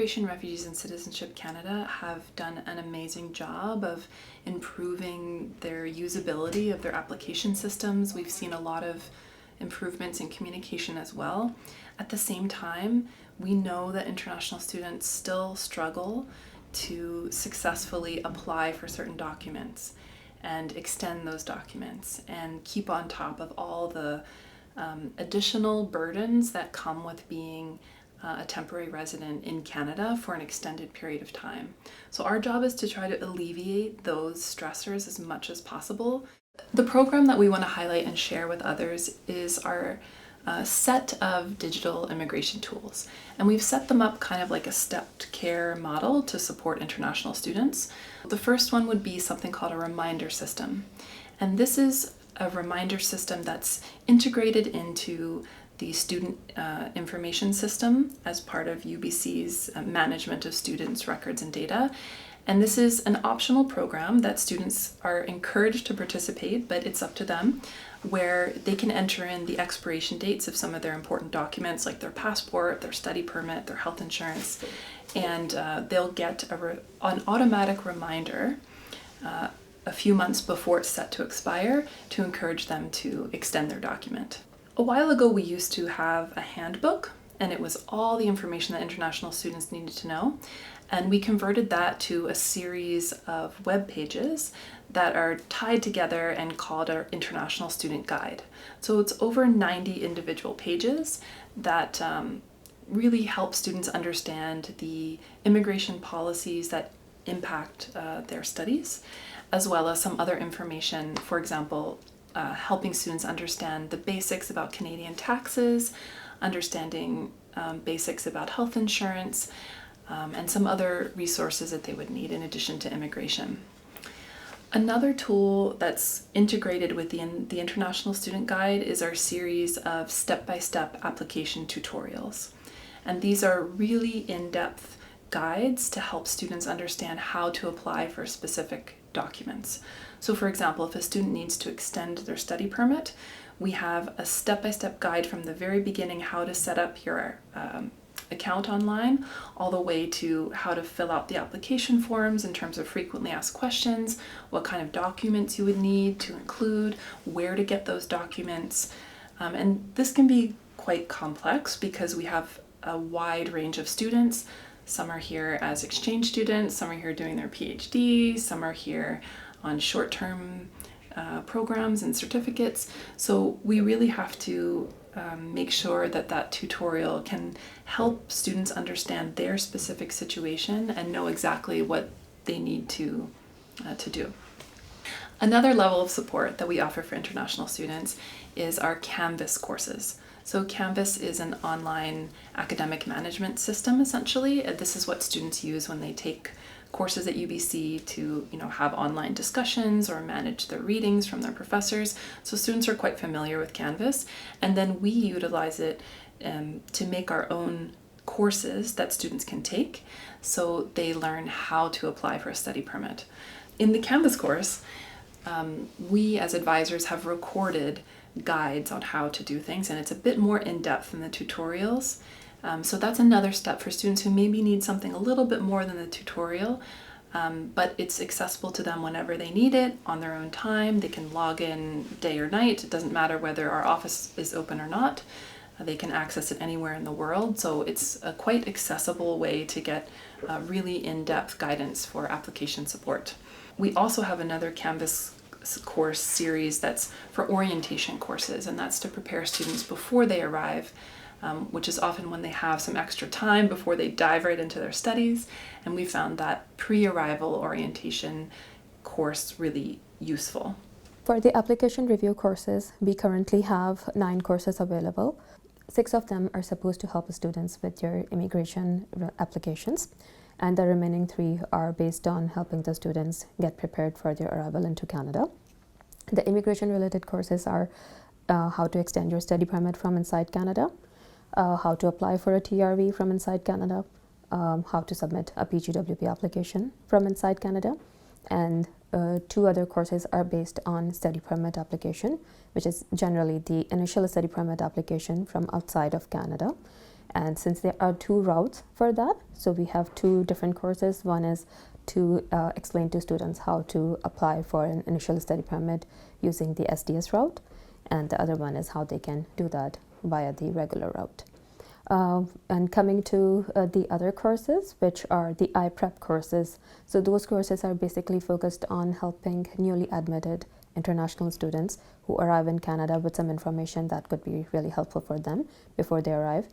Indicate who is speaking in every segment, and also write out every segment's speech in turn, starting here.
Speaker 1: Immigration, Refugees and Citizenship Canada have done an amazing job of improving their usability of their application systems. We've seen a lot of improvements in communication as well. At the same time, we know that international students still struggle to successfully apply for certain documents and extend those documents and keep on top of all the additional burdens that come with being a temporary resident in Canada for an extended period of time. So our job is to try to alleviate those stressors as much as possible. The program that we want to highlight and share with others is our set of digital immigration tools. And we've set them up kind of like a stepped care model to support international students. The first one would be something called a reminder system. And this is a reminder system that's integrated into the student information system as part of UBC's management of students' records and data. And this is an optional program that students are encouraged to participate, but it's up to them, where they can enter in the expiration dates of some of their important documents like their passport, their study permit, their health insurance, and they'll get an automatic reminder a few months before it's set to expire to encourage them to extend their document. A while ago, we used to have a handbook, and it was all the information that international students needed to know. And we converted that to a series of web pages that are tied together and called our International Student Guide. So it's over 90 individual pages that really help students understand the immigration policies that impact their studies, as well as some other information, for example, helping students understand the basics about Canadian taxes, understanding basics about health insurance, and some other resources that they would need in addition to immigration. Another tool that's integrated within the International Student Guide is our series of step-by-step application tutorials. And these are really in-depth guides to help students understand how to apply for specific documents. So for example, if a student needs to extend their study permit, we have a step-by-step guide from the very beginning how to set up your account online, all the way to how to fill out the application forms in terms of frequently asked questions, what kind of documents you would need to include, where to get those documents. And this can be quite complex because we have a wide range of students. Some are here as exchange students, some are here doing their PhD, some are here on short-term programs and certificates. So we really have to make sure that that tutorial can help students understand their specific situation and know exactly what they need to do. Another level of support that we offer for international students is our Canvas courses. So Canvas is an online academic management system, essentially. This is what students use when they take courses at UBC to, have online discussions or manage their readings from their professors. So students are quite familiar with Canvas, and then we utilize it to make our own courses that students can take, so they learn how to apply for a study permit. In the Canvas course, we as advisors have recorded guides on how to do things, and it's a bit more in-depth than the tutorials. So that's another step for students who maybe need something a little bit more than the tutorial, but it's accessible to them whenever they need it on their own time. They can log in day or night. It doesn't matter whether our office is open or not. They can access it anywhere in the world. So it's a quite accessible way to get really in-depth guidance for application support. We also have another Canvas course series that's for orientation courses, and that's to prepare students before they arrive, which is often when they have some extra time before they dive right into their studies. And we found that pre-arrival orientation course really useful.
Speaker 2: For the application review courses, we currently have 9 courses available. 6 of them are supposed to help students with their immigration applications, and the remaining 3 are based on helping the students get prepared for their arrival into Canada. The immigration-related courses are how to extend your study permit from inside Canada, how to apply for a TRV from inside Canada, how to submit a PGWP application from inside Canada, and 2 other courses are based on study permit application, which is generally the initial study permit application from outside of Canada. And since there are 2 routes for that, so we have 2 different courses. One is to explain to students how to apply for an initial study permit using the SDS route, and the other one is how they can do that via the regular route. And coming to the other courses, which are the iPrep courses. So those courses are basically focused on helping newly admitted international students who arrive in Canada with some information that could be really helpful for them before they arrive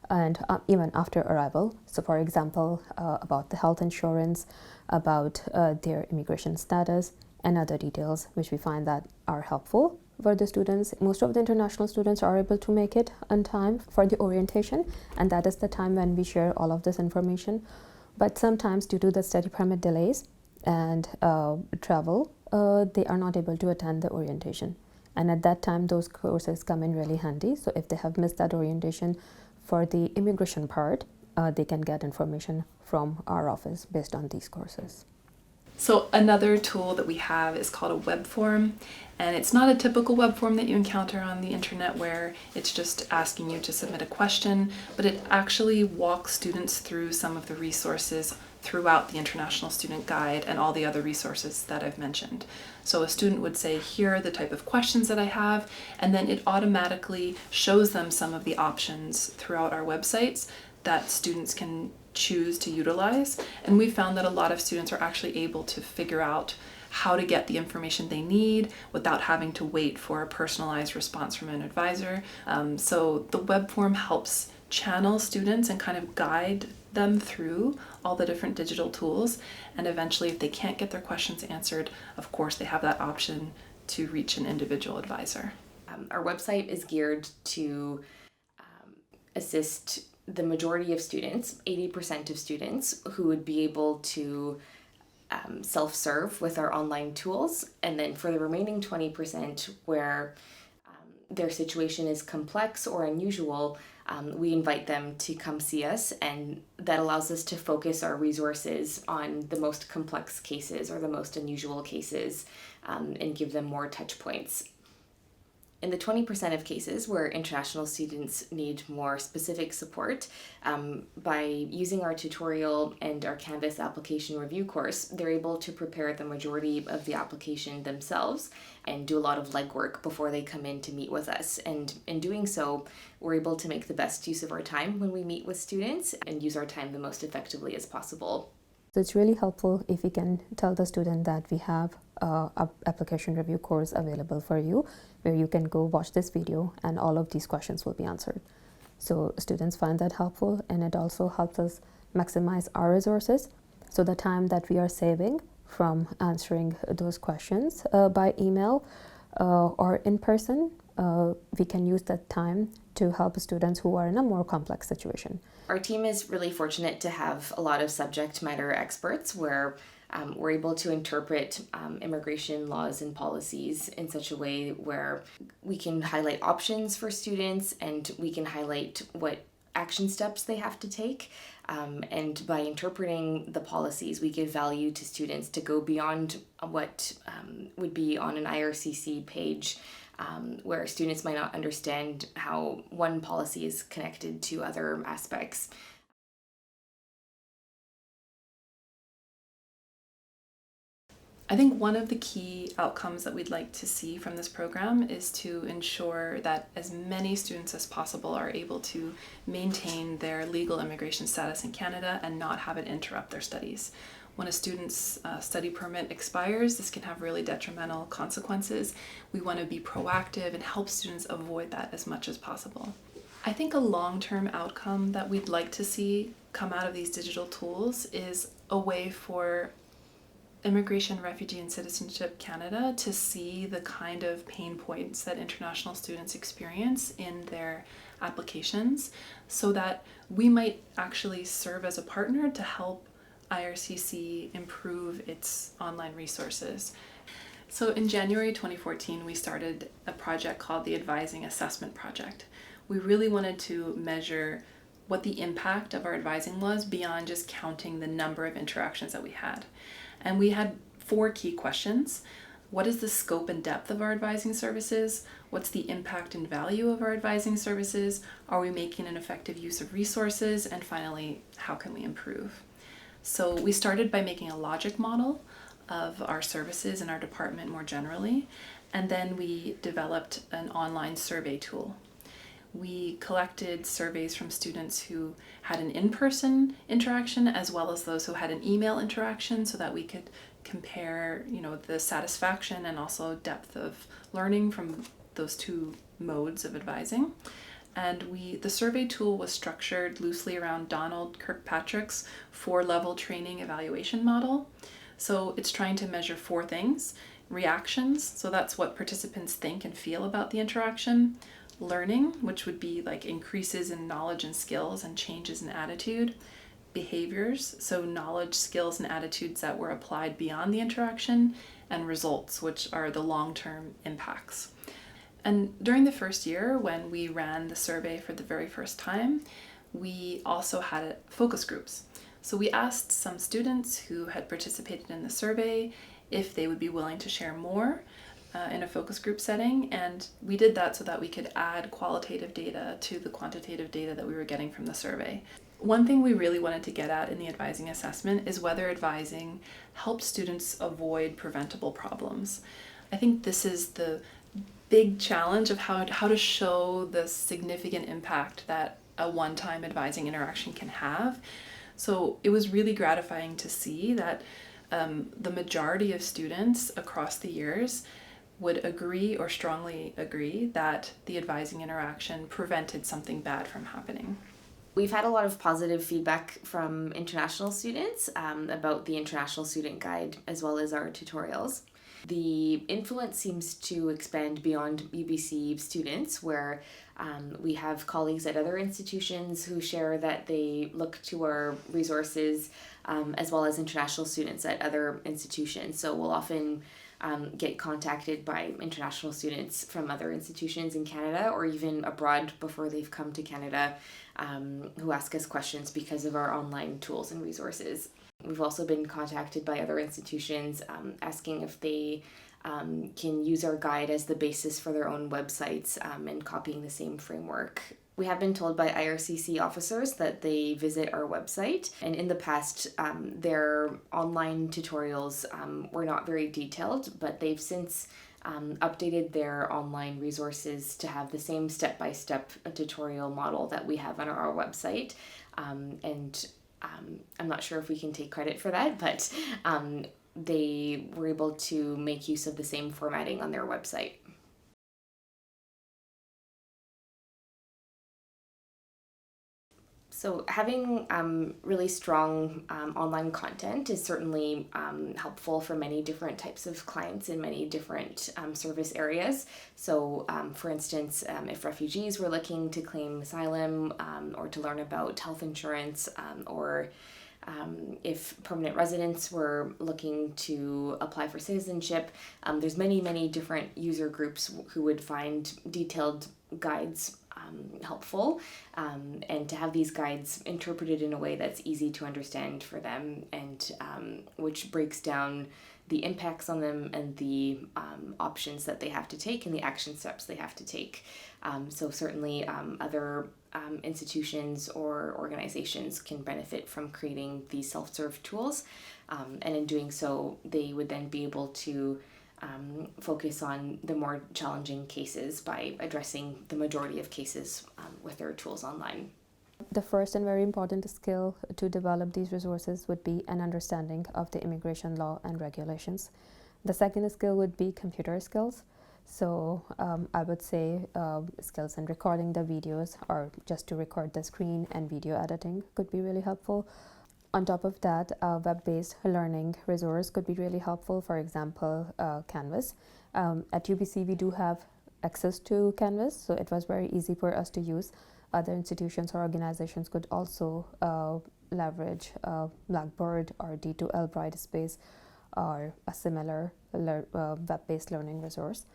Speaker 2: and even after arrival. So for example, about the health insurance, about their immigration status, and other details which we find that are helpful for the students. Most of the international students are able to make it on time for the orientation, and that is the time when we share all of this information. But sometimes due to the study permit delays and travel, they are not able to attend the orientation. And at that time, those courses come in really handy. So if they have missed that orientation for the immigration part, they can get information from our office based on these courses.
Speaker 1: So another tool that we have is called a web form, and it's not a typical web form that you encounter on the internet where it's just asking you to submit a question, but it actually walks students through some of the resources throughout the International Student Guide and all the other resources that I've mentioned. So a student would say, here are the type of questions that I have, and then it automatically shows them some of the options throughout our websites that students can choose to utilize. And we found that a lot of students are actually able to figure out how to get the information they need without having to wait for a personalized response from an advisor. So the web form helps channel students and kind of guide them through all the different digital tools. And eventually, if they can't get their questions answered, of course, they have that option to reach an individual advisor.
Speaker 3: Our website is geared to assist the majority of students, 80% of students, who would be able to self-serve with our online tools. And then for the remaining 20% where their situation is complex or unusual, we invite them to come see us, and that allows us to focus our resources on the most complex cases or the most unusual cases and give them more touch points. In the 20% of cases where international students need more specific support, by using our tutorial and our Canvas application review course, they're able to prepare the majority of the application themselves and do a lot of legwork before they come in to meet with us. And in doing so, we're able to make the best use of our time when we meet with students and use our time the most effectively as possible.
Speaker 2: So it's really helpful if we can tell the student that we have an application review course available for you, where you can go watch this video and all of these questions will be answered. So students find that helpful, and it also helps us maximize our resources. So the time that we are saving from answering those questions by email or in person, we can use that time to help students who are in a more complex situation.
Speaker 3: Our team is really fortunate to have a lot of subject matter experts where we're able to interpret immigration laws and policies in such a way where we can highlight options for students and we can highlight what action steps they have to take. And by interpreting the policies, we give value to students to go beyond what would be on an IRCC page, where students might not understand how one policy is connected to other aspects.
Speaker 1: I think one of the key outcomes that we'd like to see from this program is to ensure that as many students as possible are able to maintain their legal immigration status in Canada and not have it interrupt their studies. When a student's study permit expires, this can have really detrimental consequences. We want to be proactive and help students avoid that as much as possible. I think a long-term outcome that we'd like to see come out of these digital tools is a way for Immigration, Refugee, and Citizenship Canada to see the kind of pain points that international students experience in their applications, so that we might actually serve as a partner to help IRCC improve its online resources. So in January 2014, we started a project called the Advising Assessment Project. We really wanted to measure what the impact of our advising was beyond just counting the number of interactions that we had. And we had 4 key questions. what is the scope and depth of our advising services? What's the impact and value of our advising services? Are we making an effective use of resources? And finally, how can we improve? So we started by making a logic model of our services in our department more generally, and then we developed an online survey tool. We collected surveys from students who had an in-person interaction as well as those who had an email interaction so that we could compare, the satisfaction and also depth of learning from those two modes of advising. And the survey tool was structured loosely around Donald Kirkpatrick's 4-level training evaluation model. So it's trying to measure 4 things: reactions, so that's what participants think and feel about the interaction; learning, which would be like increases in knowledge and skills and changes in attitude; behaviors, so knowledge, skills, and attitudes that were applied beyond the interaction; and results, which are the long-term impacts. And during the first year, when we ran the survey for the very first time, we also had focus groups. So we asked some students who had participated in the survey if they would be willing to share more in a focus group setting, and we did that so that we could add qualitative data to the quantitative data that we were getting from the survey. One thing we really wanted to get at in the advising assessment is whether advising helped students avoid preventable problems. I think this is the big challenge of how to show the significant impact that a one-time advising interaction can have. So it was really gratifying to see that the majority of students across the years would agree or strongly agree that the advising interaction prevented something bad from happening.
Speaker 3: We've had a lot of positive feedback from international students about the International Student Guide as well as our tutorials. The influence seems to expand beyond UBC students, where we have colleagues at other institutions who share that they look to our resources, as well as international students at other institutions. So we'll often get contacted by international students from other institutions in Canada or even abroad before they've come to Canada, who ask us questions because of our online tools and resources. We've also been contacted by other institutions asking if they can use our guide as the basis for their own websites and copying the same framework. We have been told by IRCC officers that they visit our website, and in the past their online tutorials were not very detailed, but they've since updated their online resources to have the same step-by-step tutorial model that we have on our website. I'm not sure if we can take credit for that, but they were able to make use of the same formatting on their website. So having really strong online content is certainly helpful for many different types of clients in many different service areas. So for instance, if refugees were looking to claim asylum or to learn about health insurance, or if permanent residents were looking to apply for citizenship, there's many different user groups who would find detailed guides helpful, and to have these guides interpreted in a way that's easy to understand for them, and which breaks down the impacts on them and the options that they have to take and the action steps they have to take. So certainly other institutions or organizations can benefit from creating these self-serve tools, and in doing so they would then be able to focus on the more challenging cases by addressing the majority of cases with their tools online.
Speaker 2: The first and very important skill to develop these resources would be an understanding of the immigration law and regulations. The second skill would be computer skills. So I would say skills in recording the videos, or just to record the screen, and video editing could be really helpful. On top of that, a web-based learning resource could be really helpful. For example, Canvas. At UBC, we do have access to Canvas, so it was very easy for us to use. Other institutions or organizations could also leverage Blackboard or D2L Brightspace or a similar web-based learning resource.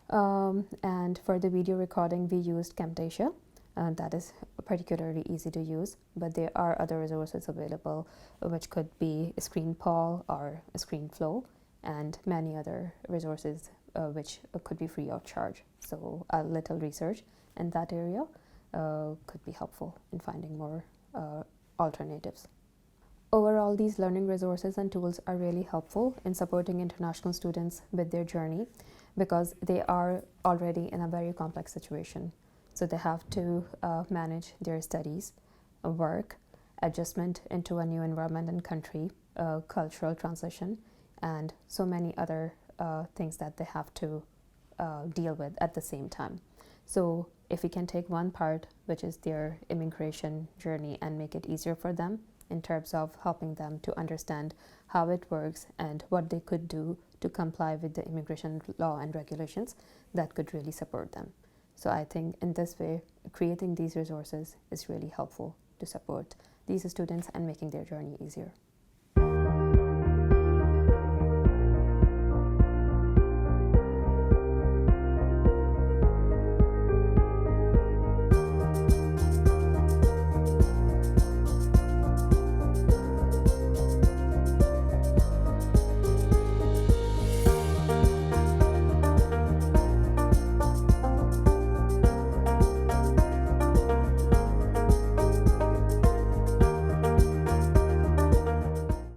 Speaker 2: And for the video recording, we used Camtasia. That is particularly easy to use, but there are other resources available, which could be ScreenPaul or ScreenFlow, and many other resources which could be free of charge. So a little research in that area could be helpful in finding more alternatives. Overall, these learning resources and tools are really helpful in supporting international students with their journey because they are already in a very complex situation. So they have to manage their studies, work, adjustment into a new environment and country, cultural transition, and so many other things that they have to deal with at the same time. So if we can take one part, which is their immigration journey, and make it easier for them in terms of helping them to understand how it works and what they could do to comply with the immigration law and regulations, that could really support them. So I think in this way, creating these resources is really helpful to support these students and making their journey easier.